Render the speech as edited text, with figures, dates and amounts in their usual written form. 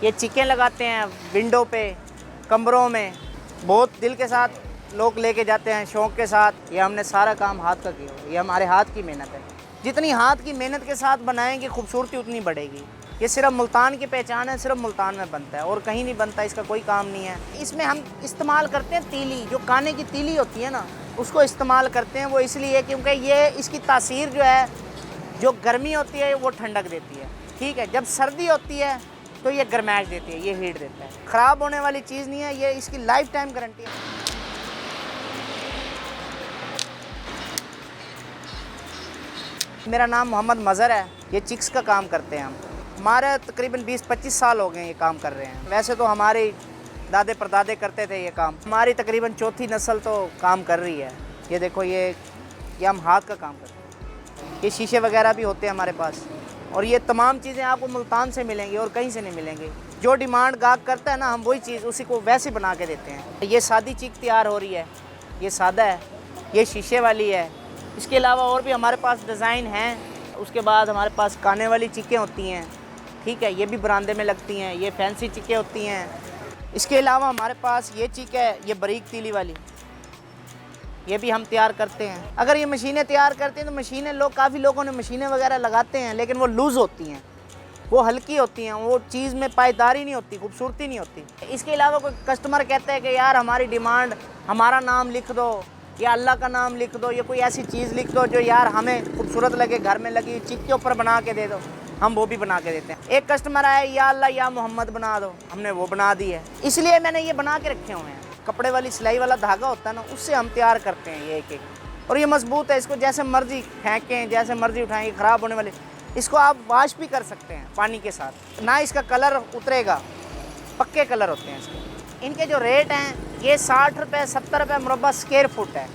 ये चिकेन लगाते हैं विंडो पे, कमरों में, बहुत दिल के साथ लोग लेके जाते हैं, शौक़ के साथ। ये हमने सारा काम हाथ का किया, ये हमारे हाथ की मेहनत है। जितनी हाथ की मेहनत के साथ बनाएंगे खूबसूरती उतनी बढ़ेगी। ये सिर्फ मुल्तान की पहचान है, सिर्फ मुल्तान में बनता है और कहीं नहीं बनता, इसका कोई काम नहीं है। इसमें हम इस्तेमाल करते हैं तीली, जो काने की तीली होती है ना, उसको इस्तेमाल करते हैं। वो इसलिए क्योंकि ये इसकी तासीर जो है, जो गर्मी होती है वो ठंडक देती है, ठीक है। जब सर्दी होती है तो ये गर्माइश देती है, ये हीट देता है। ख़राब होने वाली चीज़ नहीं है, ये इसकी लाइफ टाइम गारंटी है। मेरा नाम मोहम्मद मज़हर है, ये चिक्स का काम करते हैं हम। हमारे तकरीबन 20-25 साल हो गए ये काम कर रहे हैं। वैसे तो हमारे दादे परदादे करते थे ये काम, हमारी तकरीबन चौथी नस्ल तो काम कर रही है। ये देखो, ये हम हाथ का काम करते हैं। ये शीशे वगैरह भी होते हैं हमारे पास, और ये तमाम चीज़ें आपको मुल्तान से मिलेंगी और कहीं से नहीं मिलेंगी। जो डिमांड गाहक करता है ना, हम वही चीज़ उसी को वैसे बना के देते हैं। ये सादी चिक तैयार हो रही है, ये सादा है, ये शीशे वाली है। इसके अलावा और भी हमारे पास डिज़ाइन हैं। उसके बाद हमारे पास काने वाली चिकें होती हैं, ठीक है, ये भी बरामदे में लगती हैं। ये फैंसी चिकें होती हैं। इसके अलावा हमारे पास ये चिक है, ये बारीक तीली वाली, ये भी हम तैयार करते हैं। अगर ये मशीनें तैयार करते हैं तो मशीनें काफ़ी लोगों ने मशीनें वगैरह लगाते हैं, लेकिन वो लूज़ होती हैं, वो हल्की होती हैं, वो चीज़ में पायदारी नहीं होती, खूबसूरती नहीं होती। इसके अलावा कोई कस्टमर कहता है कि यार हमारी डिमांड, हमारा नाम लिख दो या अल्लाह का नाम लिख दो, या कोई ऐसी चीज़ लिख दो जो यार हमें खूबसूरत लगे, घर में लगी चिक के ऊपर बना के दे दो, हम वो भी बना के देते हैं। एक कस्टमर आया, या अल्लाह या मोहम्मद बना दो, हमने वो बना दी है। इसलिए मैंने ये बना के रखे हुए हैं। कपड़े वाली सिलाई वाला धागा होता है ना, उससे हम तैयार करते हैं ये एक। और ये मजबूत है, इसको जैसे मर्जी फेंकें, जैसे मर्जी उठाएं, ख़राब होने वाले। इसको आप वॉश भी कर सकते हैं पानी के साथ, ना इसका कलर उतरेगा, पक्के कलर होते हैं इसके। इनके जो रेट हैं, ये 60 रुपये 70 रुपये मुरब्बा स्क्वायर फुट है।